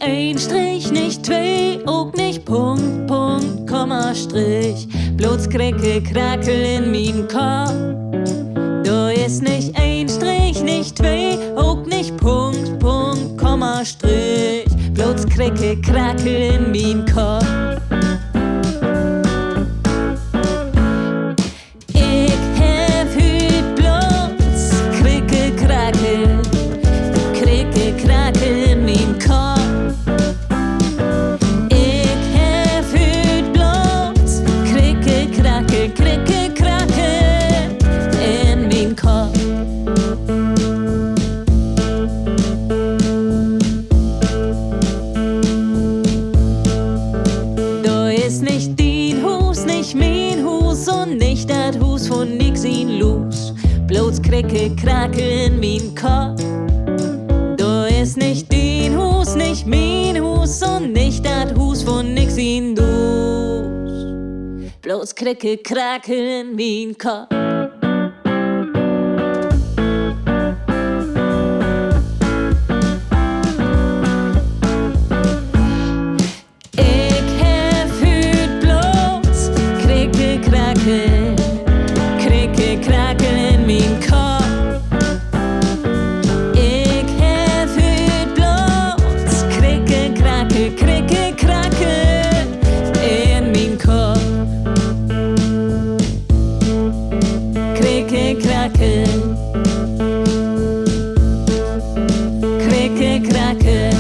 ein Strich, nicht zwei, auch nicht Punkt, Punkt, Komma, Strich. Bloß Krickelkrakel in mein Kopf. Da ist nicht ein Strich, nicht zwei, auch nicht Punkt, Punkt, Komma, Strich. Bloß Krickelkrakel in mein Kopf. Ich hab hüt bloß Krickelkrakel, Krickelkrakel in mein Kopf. Ich hab hüt bloß Krickelkrakel, Krickelkrakel in mein Kopf. Da ist nicht dein Hus, nicht mein Hus und nicht das Hus von nix in los. Bloß Krickelkrakel in mein Kopf. Da ist nicht dein Hus, nicht mein Hus und nicht das Hus von nix in los. Bloß Krickelkrakel in mein Kopf. Ich hab hüt bloß Krickelkrakel, Krickelkrakel in mein Kopf. Ich hab hüt bloß Krickelkrakel, Krickelkrakel in mein Kopf. Krickelkrakel, Krickelkrakel